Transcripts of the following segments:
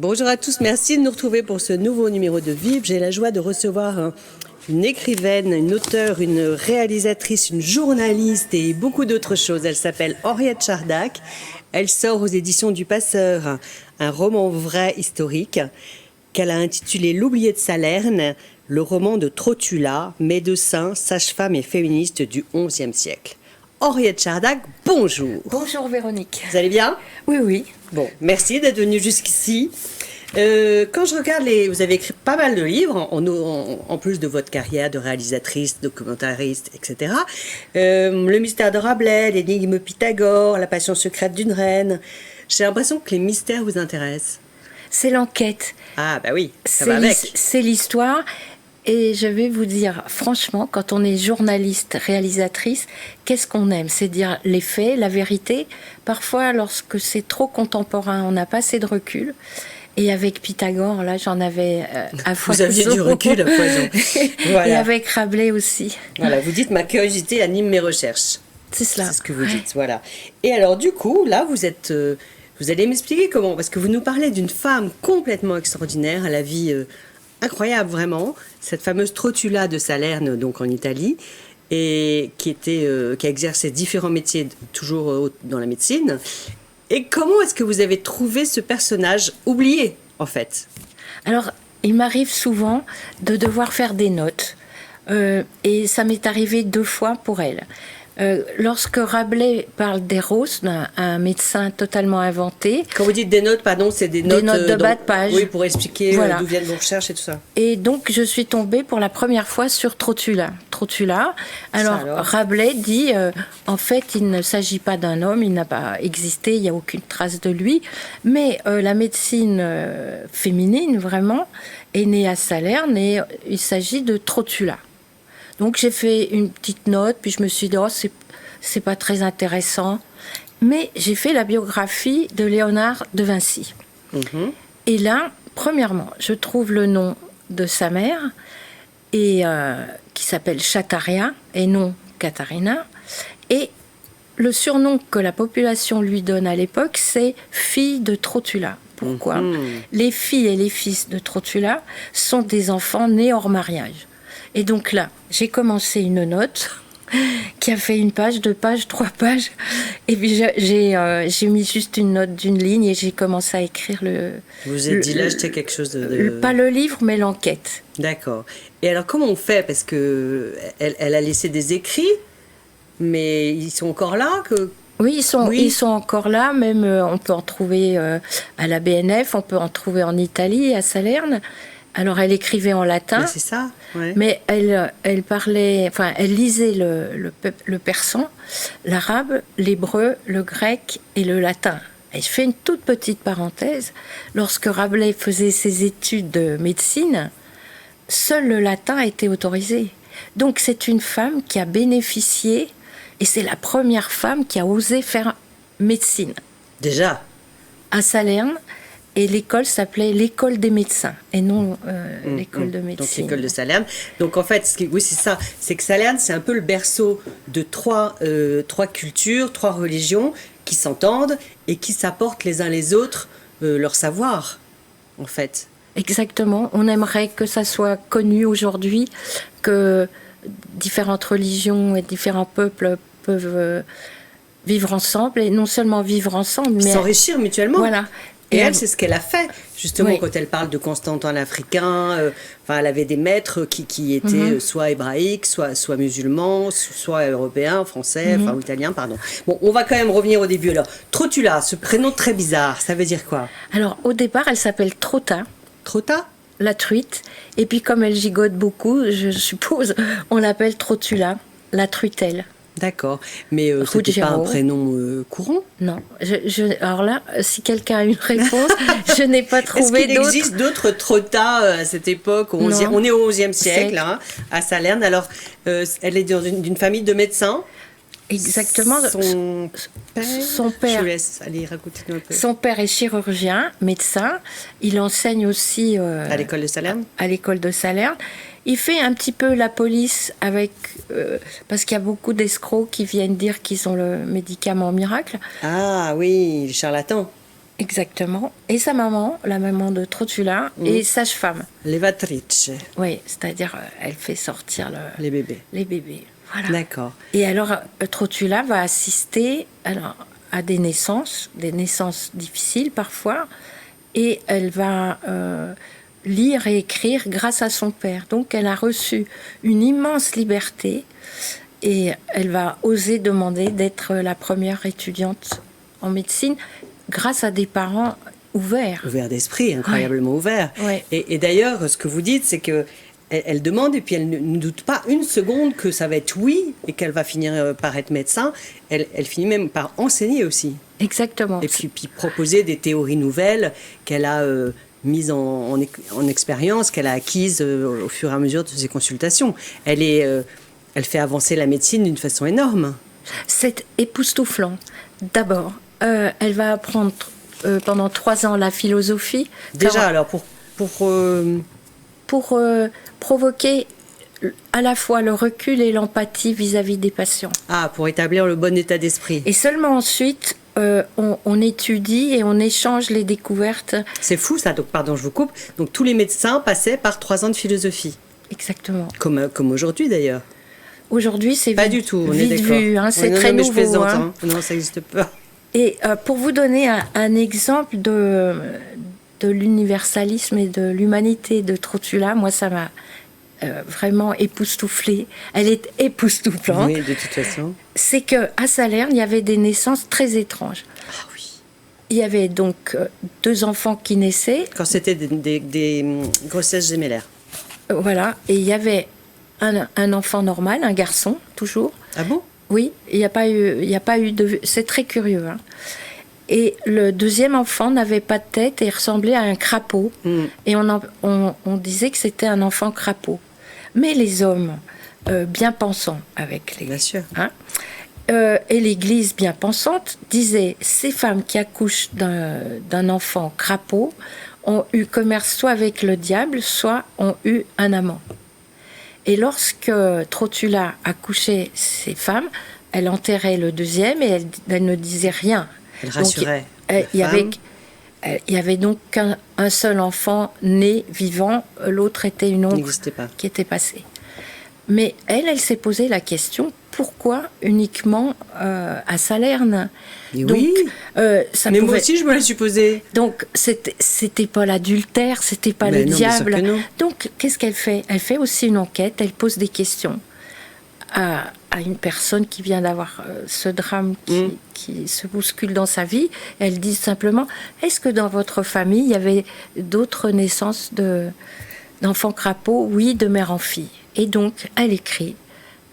Bonjour à tous, merci de nous retrouver pour ce nouveau numéro de Vivre. J'ai la joie de recevoir une écrivaine, une auteure, une réalisatrice, une journaliste et beaucoup d'autres choses. Elle s'appelle Henriette Chardac. Elle sort aux éditions du Passeur un roman vrai historique qu'elle a intitulé L'oublié de Salerne, le roman de Trotula, médecin, sage-femme et féministe du XIe siècle. Henriette Chardac, bonjour. Bonjour Véronique. Vous allez bien ? Oui, oui. Bon, merci d'être venue jusqu'ici. Quand je regarde vous avez écrit pas mal de livres, en plus de votre carrière de réalisatrice, documentariste, etc. Le mystère de Rabelais, l'énigme Pythagore, la passion secrète d'une reine. J'ai l'impression que les mystères vous intéressent. C'est l'enquête. Ah bah oui, ça va avec. C'est l'histoire. Et je vais vous dire, franchement, quand on est journaliste, réalisatrice, qu'est-ce qu'on aime ? C'est dire les faits, la vérité. Parfois, lorsque c'est trop contemporain, on n'a pas assez de recul. Et avec Pythagore, là, j'en avais à foison. Vous aviez du recul à foison. Voilà. Et avec Rabelais aussi. Voilà, vous dites « ma curiosité anime mes recherches ». C'est cela. C'est ce que vous dites, voilà. Et alors, du coup, là, vous allez m'expliquer comment, parce que vous nous parlez d'une femme complètement extraordinaire, à la vie incroyable, vraiment, cette fameuse Trotula de Salerne, donc en Italie, et qui a exercé différents métiers, toujours dans la médecine. Et comment est-ce que vous avez trouvé ce personnage oublié, en fait ? Alors, il m'arrive souvent de devoir faire des notes. Et ça m'est arrivé 2 fois pour elle. Lorsque Rabelais parle d'Eros, un médecin totalement inventé. Quand vous dites des notes, pardon, c'est des notes de bas de page. Oui, pour expliquer voilà. D'où viennent vos recherches et tout ça. Et donc, je suis tombée pour la première fois sur Trotula. Alors, Rabelais dit, en fait, il ne s'agit pas d'un homme, il n'a pas existé, il n'y a aucune trace de lui, mais la médecine féminine, vraiment, est née à Salerne et il s'agit de Trotula. Donc j'ai fait une petite note, puis je me suis dit, oh, c'est pas très intéressant. Mais j'ai fait la biographie de Léonard de Vinci. Mm-hmm. Et là, premièrement, je trouve le nom de sa mère, et, qui s'appelle Chataria, et non Katharina. Et le surnom que la population lui donne à l'époque, c'est fille de Trotula. Pourquoi ? Les filles et les fils de Trotula sont des enfants nés hors mariage. Et donc là, j'ai commencé une note qui a fait 1 page, 2 pages, 3 pages. Et puis j'ai mis juste une note d'1 ligne et j'ai commencé à écrire le... Vous vous êtes dit là, j'étais quelque chose de... Pas le livre, mais l'enquête. D'accord. Et alors, comment on fait ? Parce qu'elle a laissé des écrits, mais ils sont encore là Oui, ils sont encore là. Même, on peut en trouver à la BNF, on peut en trouver en Italie, à Salerne. Alors, elle écrivait en latin, c'est ça, ouais. Mais elle parlait, enfin, elle lisait le persan, l'arabe, l'hébreu, le grec et le latin. Et je fais une toute petite parenthèse. Lorsque Rabelais faisait ses études de médecine, seul le latin était autorisé. Donc, c'est une femme qui a bénéficié, et c'est la première femme qui a osé faire médecine. Déjà ? À Salerne. Et l'école s'appelait l'école des médecins et non l'école de médecine. Donc l'école de Salerne. Donc en fait, oui c'est ça, c'est que Salerne c'est un peu le berceau de trois cultures, 3 religions qui s'entendent et qui s'apportent les uns les autres leur savoir, en fait. Exactement. On aimerait que ça soit connu aujourd'hui, que différentes religions et différents peuples peuvent vivre ensemble et non seulement vivre ensemble, mais s'enrichir mutuellement. Voilà. Et elle, c'est ce qu'elle a fait, justement, oui. Quand elle parle de Constantin l'Africain. Elle avait des maîtres qui étaient soit hébraïques, soit musulmans, soit européens, français, ou italiens, pardon. Bon, on va quand même revenir au début. Alors, Trotula, ce prénom très bizarre, ça veut dire quoi ? Alors, au départ, elle s'appelle Trotta. Trotta ? La truite. Et puis, comme elle gigote beaucoup, je suppose, on l'appelle Trotula, la truitelle. D'accord, mais c'était pas un prénom courant ? Non. Alors là, si quelqu'un a une réponse, je n'ai pas trouvé d'autres. Est-ce qu'il existe d'autres Trotta à cette époque ? On est au XIe siècle, hein, à Salerne. Alors, elle est d'une famille de médecins. Exactement. Son père. Je laisse aller raconter un peu. Son père est chirurgien, médecin. Il enseigne aussi à l'école de Salerne. À l'école de Salerne. Il fait un petit peu la police avec parce qu'il y a beaucoup d'escrocs qui viennent dire qu'ils ont le médicament miracle. Ah oui, les charlatans. Exactement. Et sa maman, la maman de Trotula, est sage-femme. Levatrice. Oui, c'est-à-dire elle fait sortir les bébés. Les bébés. Voilà. D'accord. Et alors, Trotula va assister à des naissances difficiles parfois, et elle va lire et écrire grâce à son père. Donc, elle a reçu une immense liberté, et elle va oser demander d'être la première étudiante en médecine grâce à des parents ouverts. Ouverts d'esprit, incroyablement ouverts. Ouais. Et d'ailleurs, ce que vous dites, c'est que elle demande et puis elle ne doute pas une seconde que ça va être oui et qu'elle va finir par être médecin. Elle finit même par enseigner aussi. Exactement. Et puis proposer des théories nouvelles qu'elle a mises en expérience, qu'elle a acquises au fur et à mesure de ses consultations. Elle fait avancer la médecine d'une façon énorme. C'est époustouflant. D'abord, elle va apprendre pendant 3 ans la philosophie. Déjà, alors, pour provoquer à la fois le recul et l'empathie vis-à-vis des patients. Ah, pour établir le bon état d'esprit. Et seulement ensuite, on étudie et on échange les découvertes. C'est fou ça, donc pardon, je vous coupe. Donc tous les médecins passaient par 3 ans de philosophie. Exactement. Comme aujourd'hui d'ailleurs. Aujourd'hui, c'est pas du tout, on est vite d'accord. vu, hein, c'est très mais nouveau. Je plaisante, non, ça n'existe pas. Et pour vous donner un exemple de l'universalisme et de l'humanité de Trotula, moi ça m'a vraiment époustouflée. Elle est époustouflante. Oui, de toute façon. C'est qu'à Salerne, il y avait des naissances très étranges. Ah oui. Il y avait donc 2 enfants qui naissaient. Quand c'était des grossesses gémellaires. Voilà, et il y avait un enfant normal, un garçon, toujours. Ah bon? Oui, il n'y a pas eu de... C'est très curieux, hein. Et le deuxième enfant n'avait pas de tête et ressemblait à un crapaud. Et on disait que c'était un enfant crapaud. Mais les hommes bien pensants avec les... Bien sûr. Hein, et l'Église bien pensante disait ces femmes qui accouchent d'un enfant crapaud ont eu commerce soit avec le diable, soit ont eu un amant. Et lorsque Trotula accouchait ces femmes, elle enterrait le deuxième et elle ne disait rien. Elle rassurait. Il y avait donc un seul enfant né, vivant, l'autre était une oncle qui était passée. Mais elle s'est posé la question, pourquoi uniquement à Salerne? Donc, oui, mais moi aussi je me la suis posée. Donc c'était pas l'adultère, c'était pas le diable. Donc qu'est-ce qu'elle fait? Elle fait aussi une enquête, elle pose des questions à une personne qui vient d'avoir ce drame qui se bouscule dans sa vie. Elle dit simplement, est-ce que dans votre famille, il y avait d'autres naissances d'enfants crapauds? Oui, de mère en fille. Et donc, elle écrit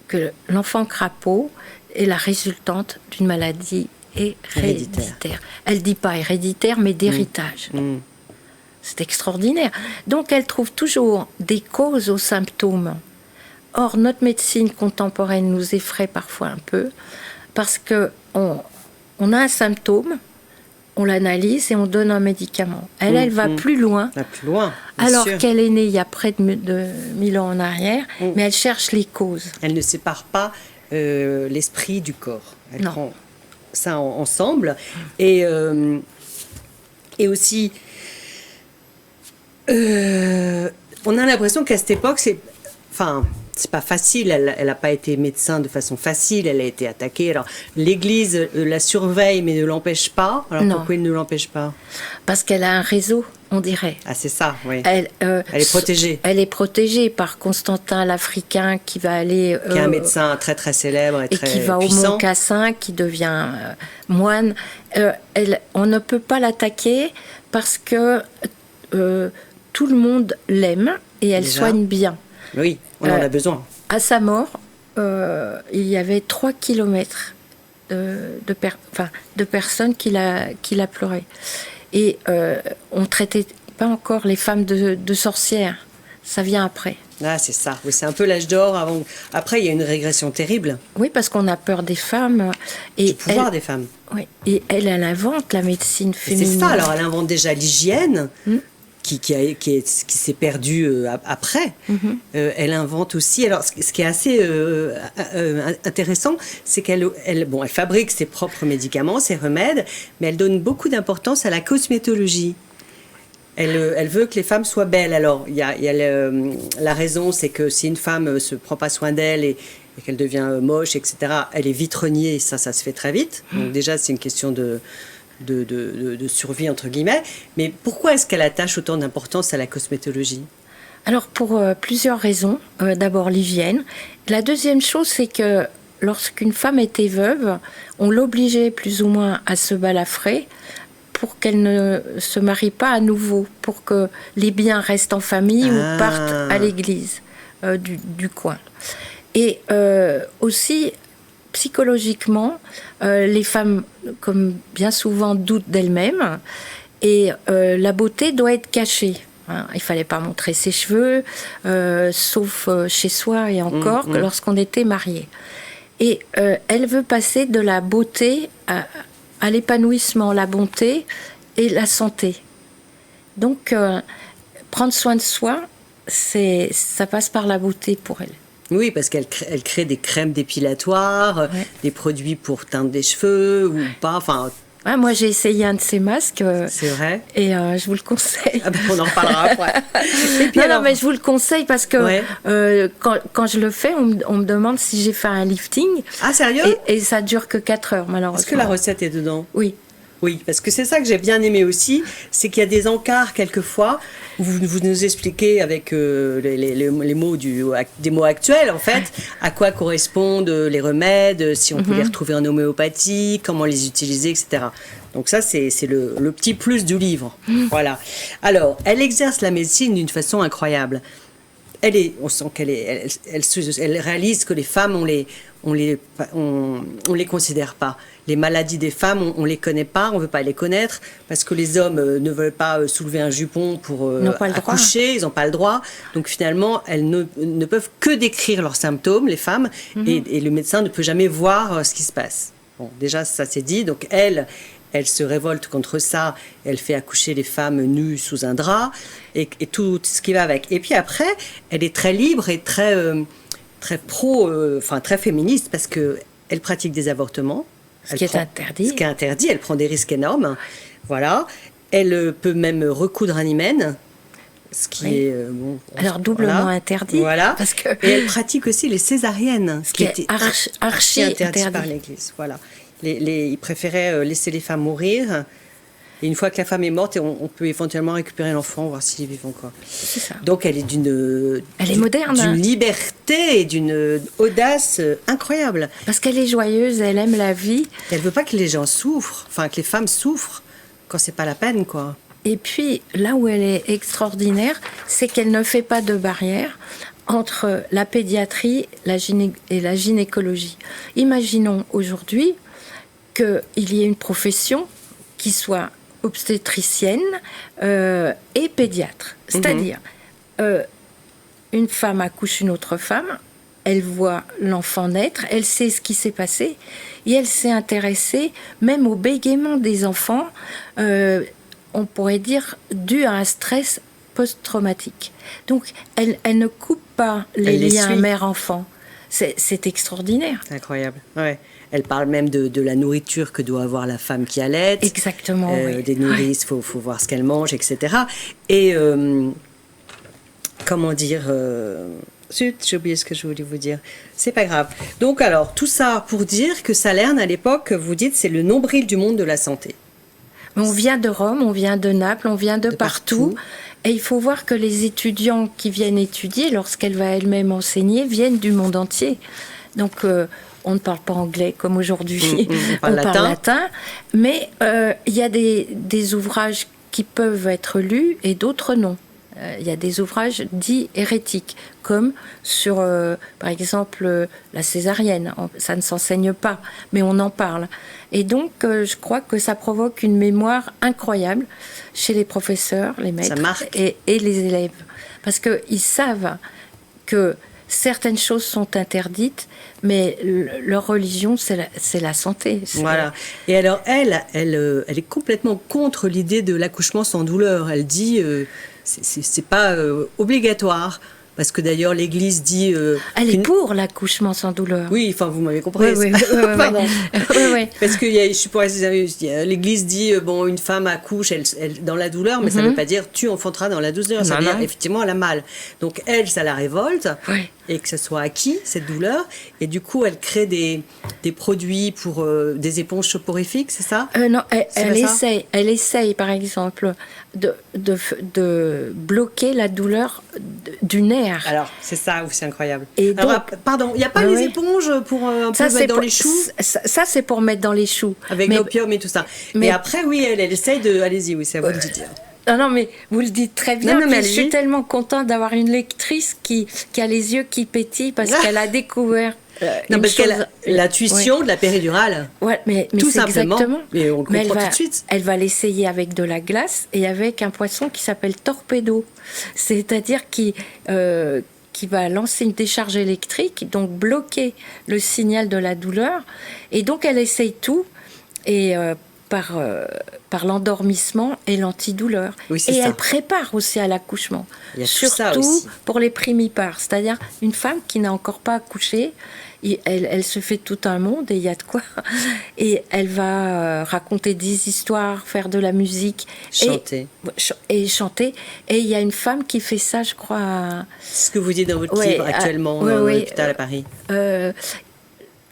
que l'enfant crapaud est la résultante d'une maladie héréditaire. Elle ne dit pas héréditaire, mais d'héritage. C'est extraordinaire. Donc, elle trouve toujours des causes aux symptômes. Or, notre médecine contemporaine nous effraie parfois un peu parce qu'on a un symptôme, on l'analyse et on donne un médicament. Elle va plus loin, alors qu'elle est née il y a près de 1000 ans en arrière, mais elle cherche les causes. Elle ne sépare pas l'esprit du corps. Elle prend ça ensemble. Et aussi, on a l'impression qu'à cette époque, c'est pas facile, elle n'a pas été médecin de façon facile, elle a été attaquée. Alors, l'Église la surveille, mais ne l'empêche pas. Alors, pourquoi il ne l'empêche pas? Parce qu'elle a un réseau, on dirait. Ah, c'est ça, oui. Elle est protégée. Elle est protégée par Constantin l'Africain, qui va aller... qui est un médecin très, très célèbre et très qui va puissant. Au Mont Cassin, qui devient moine. On ne peut pas l'attaquer parce que tout le monde l'aime et elle soigne bien. Oui, on en a besoin. À sa mort, il y avait 3 kilomètres de personnes qui la pleuraient. Et on ne traitait pas encore les femmes de sorcières. Ça vient après. Ah, c'est ça. Oui, c'est un peu l'âge d'or. Après, il y a une régression terrible. Oui, parce qu'on a peur des femmes. Et du pouvoir des femmes. Oui, et elle invente la médecine féminine. C'est ça. Alors, elle invente déjà l'hygiène. qui s'est perdue après. Elle invente aussi. Alors, ce qui est assez intéressant, c'est qu'elle fabrique ses propres médicaments, ses remèdes, mais elle donne beaucoup d'importance à la cosmétologie. Elle veut que les femmes soient belles. Alors, il y a la raison, c'est que si une femme ne se prend pas soin d'elle et qu'elle devient moche, etc., elle est vite reniée, ça se fait très vite. Donc déjà, c'est une question de survie, entre guillemets. Mais pourquoi est-ce qu'elle attache autant d'importance à la cosmétologie ? Alors, pour plusieurs raisons. D'abord, l'hygiène. La deuxième chose, c'est que lorsqu'une femme était veuve, on l'obligeait plus ou moins à se balafrer pour qu'elle ne se marie pas à nouveau, pour que les biens restent en famille ou partent à l'église du coin. Et aussi, psychologiquement, les femmes, comme bien souvent, doutent d'elles-mêmes, et la beauté doit être cachée. Hein. Il ne fallait pas montrer ses cheveux, sauf chez soi et encore lorsqu'on était marié. Et elle veut passer de la beauté à l'épanouissement, la bonté et la santé. Donc, prendre soin de soi, ça passe par la beauté pour elle. Oui, parce qu'elle crée des crèmes dépilatoires, des produits pour teindre des cheveux ou pas. Enfin, moi, j'ai essayé un de ces masques. C'est vrai. Et je vous le conseille. On en reparlera après. Et puis non, mais je vous le conseille parce que quand je le fais, on me demande si j'ai fait un lifting. Ah, sérieux ? Et ça dure que 4 heures, malheureusement. Est-ce que la recette est dedans ? Oui. Oui, parce que c'est ça que j'ai bien aimé aussi, c'est qu'il y a des encarts quelquefois où vous nous expliquez avec les mots des mots actuels en fait, à quoi correspondent les remèdes, si on peut les retrouver en homéopathie, comment les utiliser, etc. Donc ça, c'est le petit plus du livre. Voilà. Alors, elle exerce la médecine d'une façon incroyable. On sent elle réalise que les femmes, on les considère pas. Les maladies des femmes, on les connaît pas, on veut pas les connaître parce que les hommes ne veulent pas soulever un jupon pour accoucher, ils n'ont pas le droit. Donc finalement, elles ne peuvent que décrire leurs symptômes, les femmes, et le médecin ne peut jamais voir ce qui se passe. Bon, déjà ça c'est dit. Donc elle se révolte contre ça, elle fait accoucher les femmes nues sous un drap et tout ce qui va avec. Et puis après, elle est très libre et très très féministe parce que elle pratique des avortements. Ce qui est interdit. Ce qui est interdit, elle prend des risques énormes. Voilà. Elle peut même recoudre un hymen, ce qui est... alors doublement interdit. Voilà. Parce que... Et elle pratique aussi les césariennes, ce qui est archi interdit par l'Église. Voilà. Ils préféraient laisser les femmes mourir. Et une fois que la femme est morte, on peut éventuellement récupérer l'enfant, voir s'il est vivant encore. C'est ça. Donc elle est elle est moderne. D'une liberté et d'une audace incroyable. Parce qu'elle est joyeuse, elle aime la vie. Elle veut pas que les gens souffrent, enfin que les femmes souffrent quand c'est pas la peine, quoi. Et puis là où elle est extraordinaire, c'est qu'elle ne fait pas de barrière entre la pédiatrie et la gynécologie. Imaginons aujourd'hui qu'il y ait une profession qui soit obstétricienne et pédiatre. C'est-à-dire, une femme accouche une autre femme, elle voit l'enfant naître, elle sait ce qui s'est passé, et elle s'est intéressée même au bégaiement des enfants, on pourrait dire, dû à un stress post-traumatique. Donc, elle ne coupe pas les liens mère-enfant. C'est extraordinaire. C'est incroyable, ouais. Elle parle même de la nourriture que doit avoir la femme qui allait. Exactement, oui. Des nourrices, faut voir ce qu'elle mange, etc. Et, comment dire... Zut, j'ai oublié ce que je voulais vous dire. C'est pas grave. Donc alors, tout ça pour dire que Salerne, à l'époque, vous dites, c'est le nombril du monde de la santé. On vient de Rome, on vient de Naples, on vient de partout. Et il faut voir que les étudiants qui viennent étudier, lorsqu'elle va elle-même enseigner, viennent du monde entier. Donc, on ne parle pas anglais comme aujourd'hui, on parle latin. Mais il y a des ouvrages qui peuvent être lus et d'autres non. Il y a des ouvrages dits hérétiques, comme sur, par exemple, la césarienne. Ça ne s'enseigne pas, mais on en parle. Et donc, je crois que ça provoque une mémoire incroyable chez les professeurs, les maîtres et les élèves. Parce qu'ils savent que certaines choses sont interdites, mais leur religion, c'est la santé. Voilà. Et alors, elle est complètement contre l'idée de l'accouchement sans douleur. Elle dit... c'est pas obligatoire. Parce que d'ailleurs, l'Église dit... Elle est pour l'accouchement sans douleur. Oui, enfin, vous m'avez compris. Oui. Pardon. Oui. Parce que l'Église dit, bon, une femme accouche elle, dans la douleur, mais ça ne veut pas dire tu enfanteras dans la douleur. Ça veut dire, effectivement, elle a mal. Donc, elle, ça la révolte. Oui. Et que ça soit acquis, cette douleur. Et du coup, elle crée des produits pour des éponges soporifiques, c'est ça? Non, elle essaye, par exemple, de bloquer la douleur du nerf. Alors, c'est ça où c'est incroyable. Et alors, donc, pardon, il n'y a pas les éponges pour un peu mettre dans les choux? Ça, c'est pour mettre dans les choux. Avec l'opium et tout ça. Mais après, oui, elle essaye de... Allez-y, oui, c'est à vous de dire. Non, mais vous le dites très bien. Non, mais je suis tellement contente d'avoir une lectrice qui a les yeux qui pétillent parce qu'elle a découvert l'intuition de la péridurale. Ouais, mais tout c'est simplement. Exactement. Mais on comprend tout de suite. Elle va l'essayer avec de la glace et avec un poisson qui s'appelle torpedo. C'est-à-dire qui va lancer une décharge électrique, donc bloquer le signal de la douleur. Et donc, elle essaye tout. Et par l'endormissement et l'antidouleur. Oui, et elle prépare aussi à l'accouchement. Surtout pour les primipares. C'est-à-dire une femme qui n'a encore pas accouché, elle se fait tout un monde et il y a de quoi. Et elle va raconter des histoires, faire de la musique. Chanter. Et chanter. Et il y a une femme qui fait ça, je crois. C'est ce que vous dites dans votre livre actuellement, l'hôpital à Paris.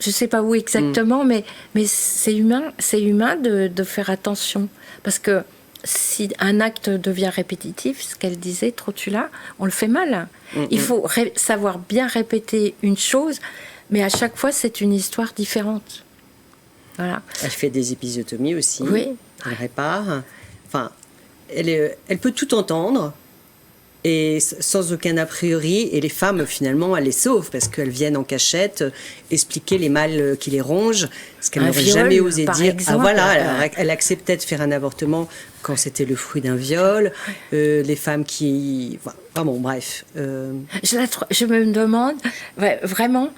Je ne sais pas où exactement, mais c'est humain de faire attention. Parce que si un acte devient répétitif, ce qu'elle disait, Trotula, on le fait mal. Il faut savoir bien répéter une chose, mais à chaque fois, c'est une histoire différente. Voilà. Elle fait des épisiotomies aussi. Oui. Elle répare. Enfin, elle peut tout entendre. Et sans aucun a priori, et les femmes finalement elles les sauvent parce qu'elles viennent en cachette expliquer les mâles qui les rongent, ce qu'elles n'auraient jamais osé dire. Exemple, elle acceptait de faire un avortement quand c'était le fruit d'un viol. Les femmes qui, bon bref. Je me demande vraiment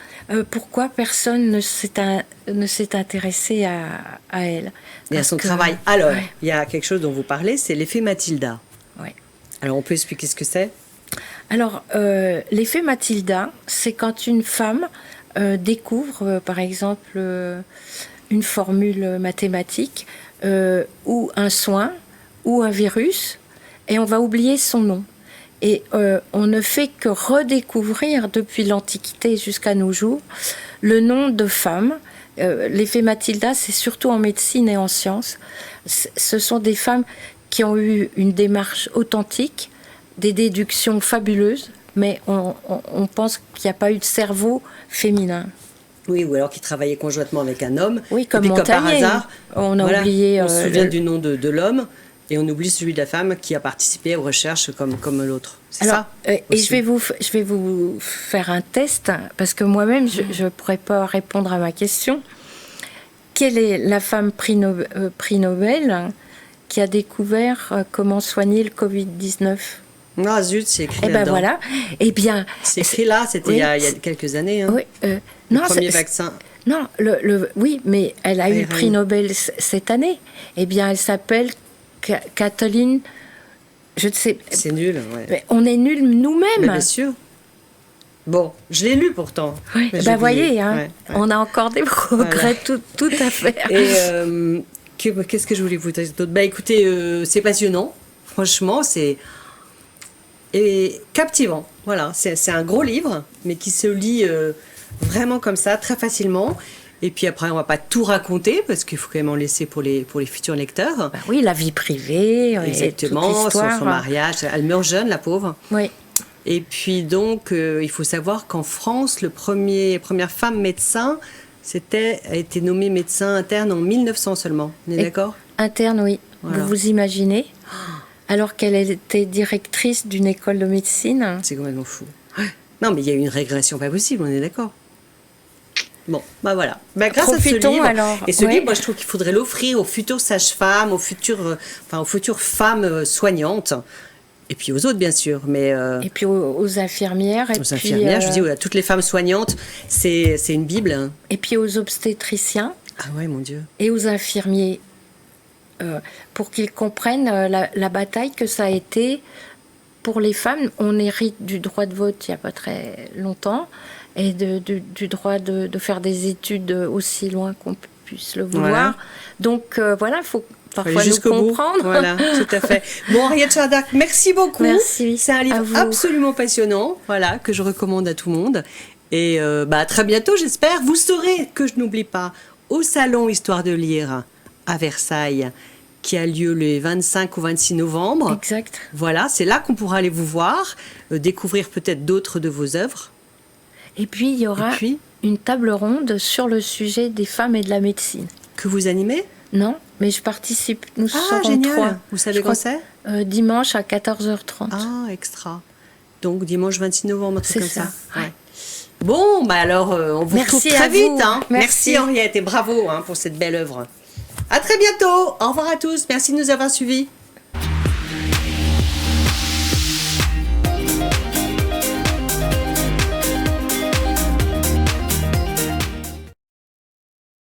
pourquoi personne ne s'est intéressé à elle et à son travail. Alors il y a quelque chose dont vous parlez, c'est l'effet Mathilda. Oui. Alors, on peut expliquer ce que c'est? Alors, l'effet Mathilda, c'est quand une femme découvre, par exemple, une formule mathématique ou un soin ou un virus, et on va oublier son nom. Et on ne fait que redécouvrir, depuis l'Antiquité jusqu'à nos jours, le nom de femmes. L'effet Mathilda, c'est surtout en médecine et en sciences. Ce sont des femmes qui ont eu une démarche authentique, des déductions fabuleuses, mais on pense qu'il n'y a pas eu de cerveau féminin. Oui, ou alors qui travaillait conjointement avec un homme. Oui, comme et puis, Montagnier. Comme par hasard, on a oublié. On se souvient du nom de l'homme et on oublie celui de la femme qui a participé aux recherches comme l'autre. C'est ça et je vais vous faire un test, parce que moi-même, je ne pourrais pas répondre à ma question. Quelle est la femme prix Nobel qui a découvert comment soigner le Covid-19? Ah zut, c'est écrit là-dedans. Voilà. Eh bien, c'est écrit là, c'était il y a quelques années. Hein. Oui, le premier vaccin. Non, oui, mais elle a eu le prix Nobel cette année. Eh bien, elle s'appelle Kathleen. Je ne sais. C'est nul. Mais on est nuls nous-mêmes. Mais bien sûr. Bon, je l'ai lu pourtant. Oui, voyez, hein, on a encore des progrès tout à faire. Et qu'est-ce que je voulais vous dire d'autre? Écoutez, c'est passionnant. Franchement, c'est captivant. Voilà, c'est un gros livre, mais qui se lit vraiment comme ça, très facilement. Et puis après, on va pas tout raconter, parce qu'il faut quand même en laisser pour les futurs lecteurs. Oui, la vie privée. Exactement, son mariage. Elle meurt jeune, la pauvre. Oui. Et puis donc, il faut savoir qu'en France, première femme médecin, a été nommée médecin interne en 1900 seulement. On est d'accord? Interne, oui. Voilà. Vous imaginez? Alors qu'elle était directrice d'une école de médecine. C'est complètement fou. Non, mais il y a eu une régression pas possible, on est d'accord? Bon, voilà. Grâce à ce livre, alors, et ce livre, moi, je trouve qu'il faudrait l'offrir aux futures sages-femmes, aux futures femmes soignantes. Et puis aux autres, bien sûr. Mais et puis aux infirmières. Infirmières, je dis à toutes les femmes soignantes, c'est une Bible. Hein. Et puis aux obstétriciens. Ah ouais, mon Dieu. Et aux infirmiers. Pour qu'ils comprennent la bataille que ça a été pour les femmes, on hérite du droit de vote il n'y a pas très longtemps et du droit de faire des études aussi loin qu'on puisse le vouloir. Voilà. Donc voilà, il faut parfois nous comprendre. Voilà, tout à fait. Bon, Henriette Chardac, merci beaucoup. Merci. C'est un livre absolument passionnant, voilà, que je recommande à tout le monde. Et à très bientôt, j'espère. Vous saurez que je n'oublie pas au salon Histoire de lire à Versailles, qui a lieu les 25 ou 26 novembre. Exact. Voilà, c'est là qu'on pourra aller vous voir, découvrir peut-être d'autres de vos œuvres. Et puis, il y aura une table ronde sur le sujet des femmes et de la médecine. Que vous animez ? Non, mais je participe. Nous serons génial. 3. Vous savez quand c'est ? Dimanche à 14h30. Ah, extra. Donc, dimanche 26 novembre, un truc comme ça. Ouais. Bon, alors, on vous retrouve très vite. Hein. Merci Henriette et bravo pour cette belle œuvre. À très bientôt. Au revoir à tous. Merci de nous avoir suivis.